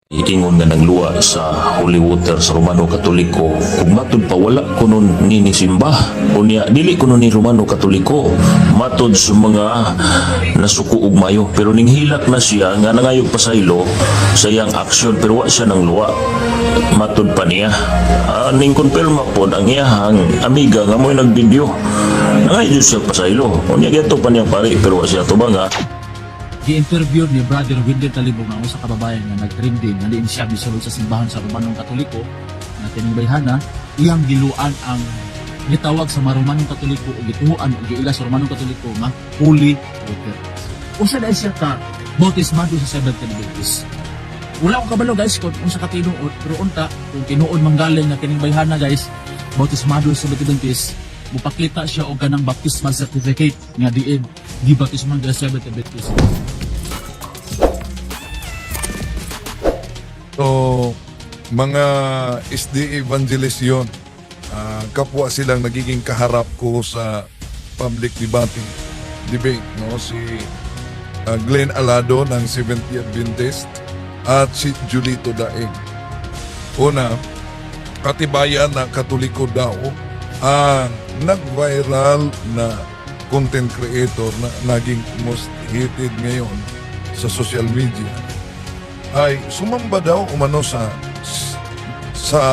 Ikingon nga nagluwa sa holy water sa Romano Katoliko kung matod pa wala ko nun ninisimba o niya dili ko nun ni Romano Katoliko matod sa mga nasuko ug mayo pero ning hilak na siya nga nangayog pasaylo sa iyang aksyon pero wa siya nang luwa matod pa niya ning konpirma pod ang iyahang amiga nga mo'y nagvideo nangayog siya pasaylo o niya gato pa niya pare pero wa siya tubang nga. Gi-interview ni Brother Wendell Talibog nga usa ka babae nga nag-trending nga diin siya misulod sa simbahan sa Romanong Katoliko nga tiningbayhana iyang giluan ang gitawag sa Romanong Katoliko o gituan o giila sa Romanong Katoliko nga holy water. Usa dahil siya ka bautismado sa Seventh Adventist. Wala ko kabalo guys kung unsa ka tinuod pero unta kung tinuod manggaling nga tiningbayhana guys bautismado sa Seventh Adventist mupakita siya og kanang baptismal certificate nga diin gibaptisman sa Seventh Adventist. So, mga SD evangelist yun. Kapwa silang nagiging kaharap ko sa public debate. No? Si Glenn Alado ng Seventh Adventist at si Julito Daig. Una, katibayan na Katoliko daw ang nag-viral na content creator na naging most hated ngayon sa social media ay sumamba daw umano sa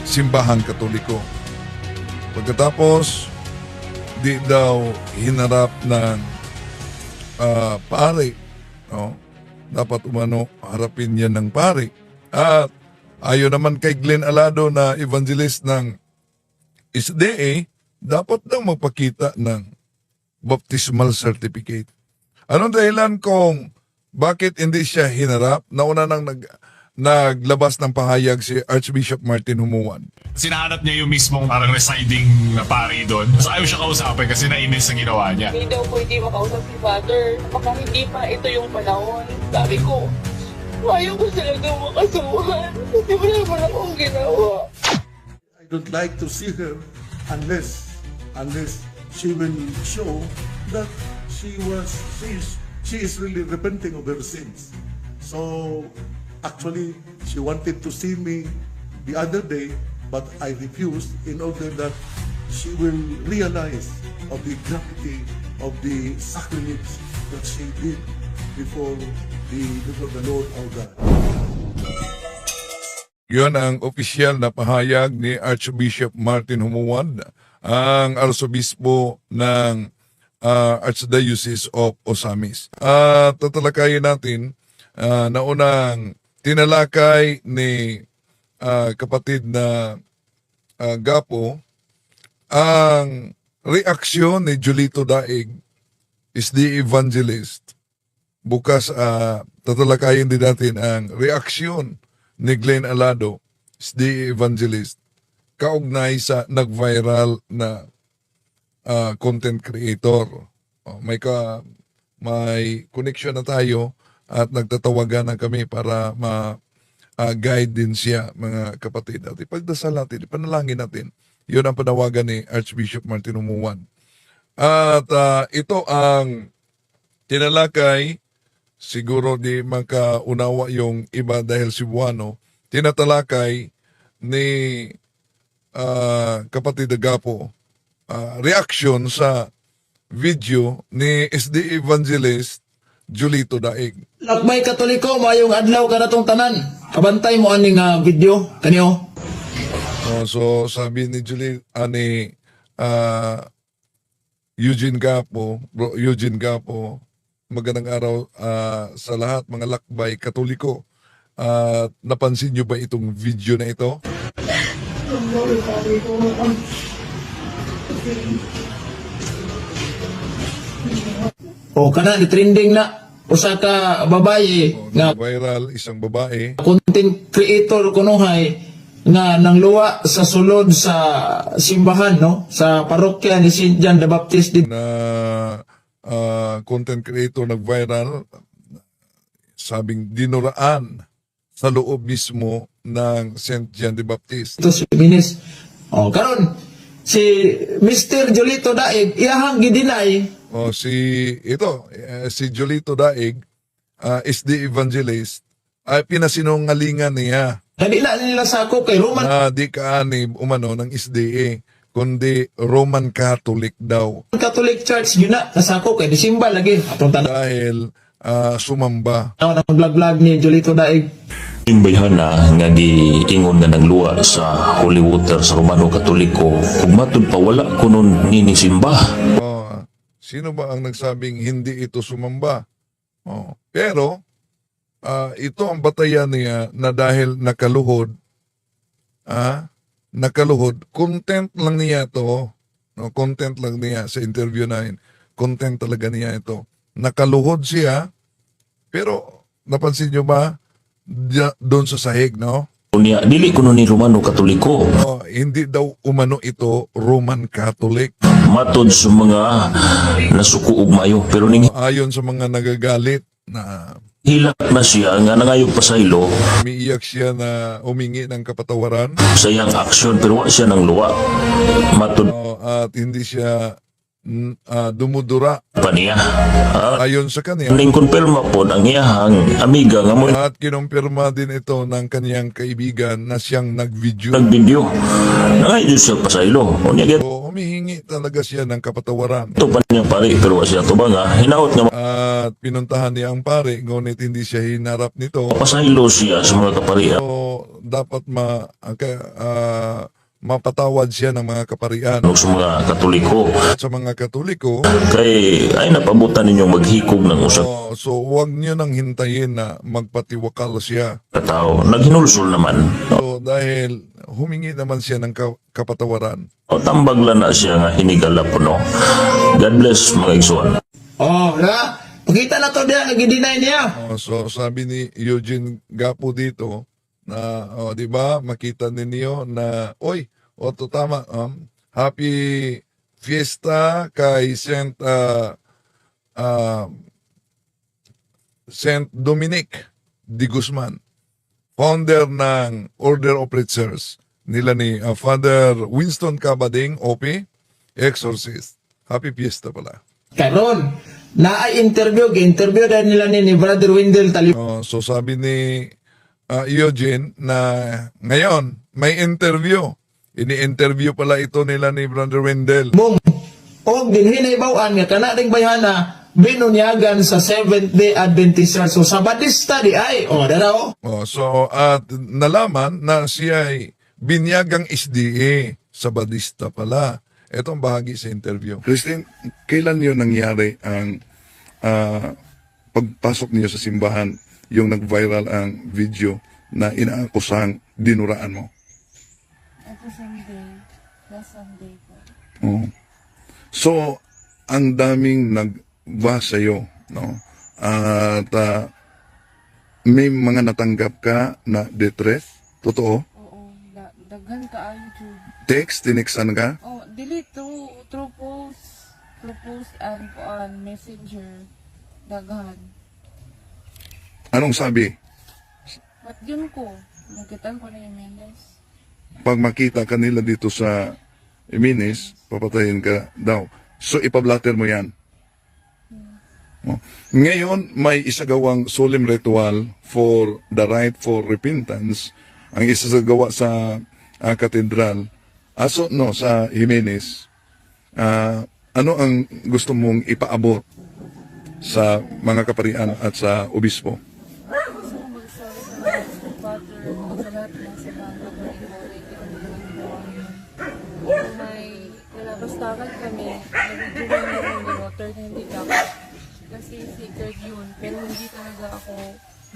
simbahang Katoliko. Pagkatapos, di daw hinarap ng pare. No? Dapat umano harapin yan ng pare. At ayon naman kay Glenn Alado na evangelist ng SDA, dapat daw magpakita ng baptismal certificate. Anong dahilan kung bakit hindi siya hinarap? Nauna nang naglabas ng pahayag si Archbishop Martin Humuan. Sinahanap niya yung mismong parang residing na pari doon. So ayaw siya kausapin kasi nainis ang ginawa niya. Hindi daw pwede makausap si Father. Baka hindi pa ito yung panahon. Sabi ko, ayaw ko talagang makasuhan. Kasi wala naman akong ginawa. I don't like to see her unless she will show that she is really repenting of her sins. So actually she wanted to see me the other day, but I refused in order that she will realize of the gravity of the sacrilege that she did before the Lord our God. Yun ang opisyal na pahayag ni Archbishop Martin Humuan, ang arsobispo ng Archdiocese of Osamis. At tatalakayin natin na unang tinalakay ni kapatid na Gapo ang reaksyon ni Julito Daig, is the evangelist. Bukas tatalakayin din natin ang reaksyon ni Glenn Alado, is the evangelist, kaugnay sa nag-viral na content creator. May connection na tayo at nagtatawagan na kami para ma-guide din siya, mga kapatid. At ipagdasal natin, ipanalangin natin. Yun ang panawagan ni Archbishop Martin Humuan. At ito ang tinalakay, siguro di makaunawa yung iba dahil Cebuano, tinatalakay ni kapatid Agapo, reaction sa video ni SD Evangelist Julito Daig. Lakmay Katoliko, mayong adlaw ka na tong tanan. Kabantay mo aning video, kaniyo. So sabi ni Eugene Gapo, bro Eugene Gapo, magandang araw sa lahat mga lakbay Katoliko. Napansin nyo ba itong video na ito? O kana trending na usa ka babae nga Viral, isang babae. content creator kunuhay nga nangluwa sa sulod sa simbahan no sa parokya ni St. John the Baptist Na content creator nag-viral, sabing dinuraan sa loob mismo ng St. John the Baptist. dito si Minis. O karon si Mr. Julito Daig iyahang gidinay Si Julito Daig is the evangelist ay pinasinungalingan niya Hindi na nila sakop kay Roman na di kaanib umano ng SDA, kundi Roman Catholic daw Catholic Church yun na nasakop kay Disimba lagi. Atong tanaw dahil sumamba. na vlog ni Jolito Daig. Imbayhan na nga giingon nga nagluwa sa holy water sa Romano Katoliko ug matud pa wala kunon ninisimba. Sino ba ang nagsabing hindi ito sumamba? Pero ito ang batayan niya na dahil nakaluhod, content lang niya to. No, content lang niya sa interview namin. Content talaga niya ito. Nakaluhod siya, pero napansin nyo ba doon sa sahig, no? Unya dili kunon ni Romano Katoliko. Hindi daw umano ito Roman Catholic. Matod sa mga nasuko ug mayo pero ning Ayon sa mga nagagalit na hilak na siya nga nangayog pasaylo umiiyak siya na humingi ng kapatawaran sa iyang aksyon pero wa siya nang luwa. Matod at hindi siya dumudura pa niya. ayon sa kanya. Ning konpirma po ang iyahang amiga nga mo At kinumpirma din ito ng kaniyang kaibigan na siyang nag-video. nagvideo. Nangayog siya pasaylo. Unya gyud So, humihingi talaga siya ng kapatawaran. to pa niya pare pero wa siya tubanga. Hinaot nga At pinuntahan niya ang pare, ngunit hindi siya hinarap nito. pasaylo siya sa mga kaparian. So, dapat mapatawad siya ng mga kaparian. Sa mga Katoliko At sa mga Katoliko, kay ay napabutan ninyong maghikog ng usap so huwag niyo nang hintayin na magpatiwakal siya. ka tao. Naghinulsol naman. So, dahil humingi naman siya ng kapatawaran. O tambag lang na siya nga hinigala po no. God bless mga igsuan. Na pakita na to diya nagdi-deny niya. So, sabi ni Eugene Gapo dito na, di ba, makita ninyo na, to tama, happy fiesta kay Saint Dominic de Guzman, founder ng Order of Preachers nila ni Father Winston Cabading, OP, exorcist. Happy fiesta pala. Karon na ay interview din nila ni Brother Wendell Talib. So sabi ni Eugene na ngayon may interview. Ini-interview pala ito nila ni Brother Wendell. Mong og dinhi bawaan nga kana ding bayhana binunyagan sa Seventh-day Adventist Church. So Sabadista di ay dara. So at nalaman na siya ay binyagang SDA. Sabadista pala. Ito ang bahagi sa interview. Christine, kailan yun nangyari ang pagpasok niyo sa simbahan, yung nag-viral ang video na inaakusang dinuraan mo? Ako Sunday. Last Sunday po. So, ang daming nagba sa'yo, no? At may mga natanggap ka na death totoo? Oo. Daghan ka ayo jud. Text, tinextan ka? Dili through post. Through post and on messenger. Daghan. Anong sabi? Ba't yun ko? Nagkitan ko na yung Mendes. Pag makita kanila dito sa Iminis, papatayin ka daw. So, ipablatter mo yan. Ngayon, may isagawang solemn ritual for the rite for repentance. Ang isasagawa sa katedral. Sa Jimenez. Ano ang gusto mong ipaabot sa mga kaparian at sa obispo? Gusto ko magsabi sa Father o sa lahat ng sa mga may nalabastakan kami, nag-join na rin ni water na hindi dapat. Kasi secret yun, pero hindi talaga ako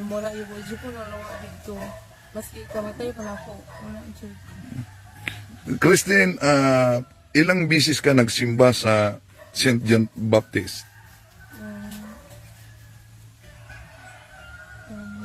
lumura yung wadyo ko na lawa dito. Maski kamatay pa na ako. Wala dyan. Christine, ilang bisis ka nagsimba sa St. John Baptist?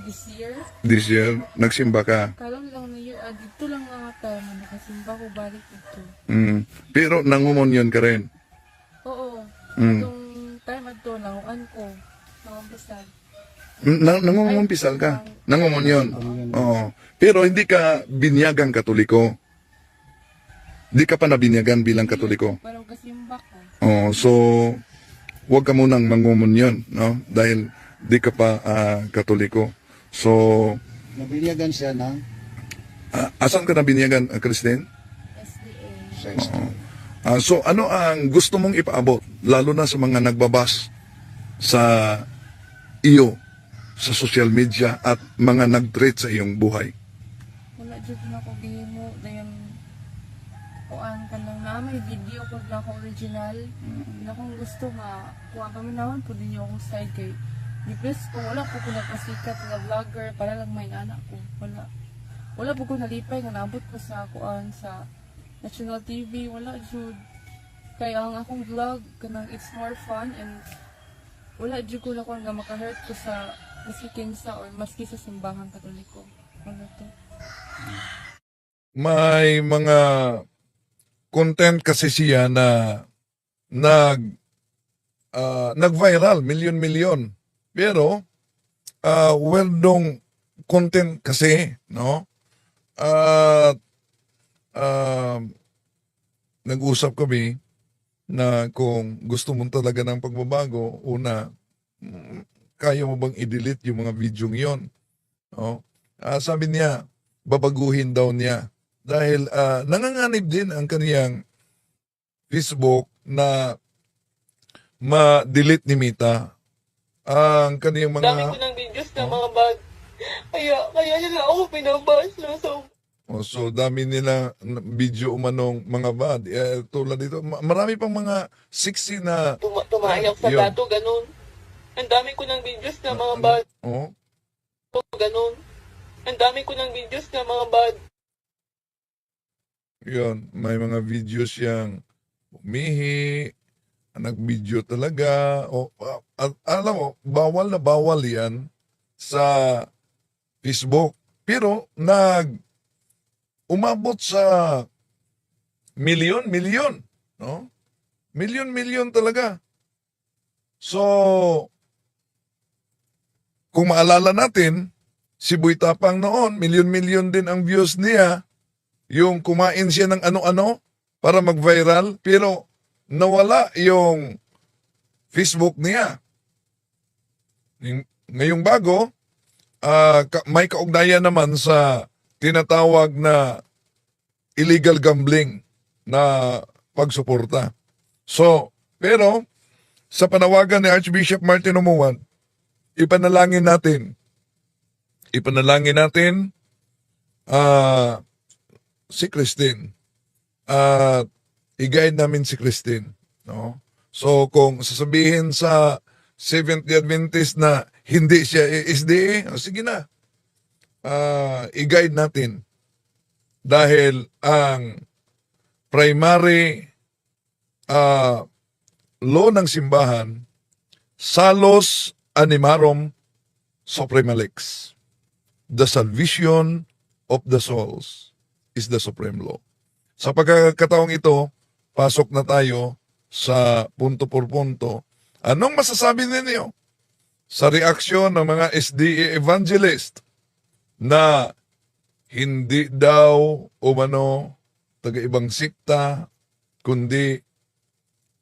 This year, This year, nagsimba ka. kalong lang na year, dito lang mga time, nakasimba ko balik dito. Pero nangumonyon ka rin. Oo, itong time at to, nakuan ko, nakambasal. Nangungumpisal ka. Nangumonyon. Oo. Pero hindi ka binyagang Katoliko. Hindi ka pa nabinyagan bilang Katoliko. Pero kasimba ko. So, huwag ka munang mangumonyon, no? Dahil di ka pa Katoliko. So, Nabinyagan siya ng asan ka na binyagan, Christine? SDA. So, ano ang gusto mong ipaabot, lalo na sa mga nagbabas sa iyo, sa social media at mga nag-treat sa iyong buhay? Wala dyan na ako gihimo. Dayan, kuan ka lang na. May video ko na ako original. Na kung gusto nga, kuha kami naman po din yung akong side kay Dipes ko, wala po ko nagpasikat na vlogger para lang may anak ko. Wala po ko nalipay nga nabot ko sa kuan sa National TV. Wala jud. Kaya ang akong vlog, kanang it's more fun and wala jud ko na kuan nga makahurt ko sa maski kinsa or maski sa simbahan katoliko. Wala to. May mga content kasi siya na nag-viral, milyon-milyon. Pero, well dong content kasi, no? At nag-usap kami na kung gusto mo talaga ng pagbabago, una, kaya mo bang i-delete yung mga video yon? No? Sabi niya, babaguhin daw niya. Dahil nanganganib din ang kaniyang Facebook na ma-delete ni Mita ang kaniyang mga... Dami ko ng videos na mga bad. Kaya nila ako pinabasa. So dami nila video umanong mga bad. Tulad dito, marami pang mga sexy na... Tumayak sa Yun. dato, ganun. Ang dami ko ng videos na mga bad. Oh, Ganun. Ang dami ko ng videos na mga bad. yun. May mga videos siyang umihi, nag-video talaga. Alam mo, bawal na bawal yan sa Facebook. Pero umabot sa milyon, no? Milyon talaga. So, kung maalala natin, si Boy Tapang noon, milyon din ang views niya. Yung kumain siya ng ano-ano para mag-viral, pero nawala yung Facebook niya. Ngayong bago, may kaugnayan naman sa tinatawag na illegal gambling na pagsuporta. So, pero sa panawagan ni Archbishop Martin Umuan, ipanalangin natin si Christine. I-guide namin si Christine. No? So, kung sasabihin sa Seventh-day Adventist na hindi siya SDA, sige na. I-guide natin. Dahil ang primary law ng simbahan, Salus Animarum Suprema Lex. The salvation of the souls is the supreme law. Sa pagkakataong ito, pasok na tayo sa punto por punto. Anong masasabi ninyo sa reaksyon ng mga SDA evangelist na hindi daw umano taga-ibang sikta, kundi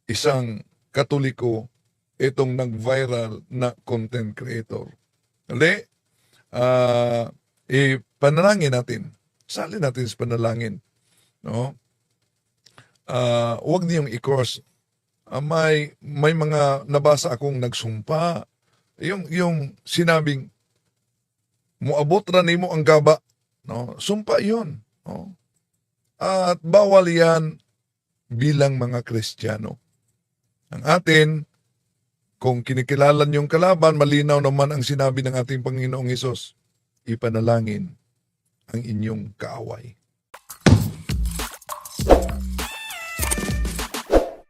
isang Katoliko itong nag-viral na content creator? Hindi, ipanalangin natin. Sali natin sa panalangin. No? Huwag niyong i-cross. May mga nabasa akong nagsumpa. Yung sinabing, muabot ra nimo ang gaba. No? Sumpa yun. No? At bawal yan bilang mga Kristiyano. Ang atin, kung kinikilalan yung kalaban, malinaw naman ang sinabi ng ating Panginoong Hesus, ipanalangin ang inyong kaaway.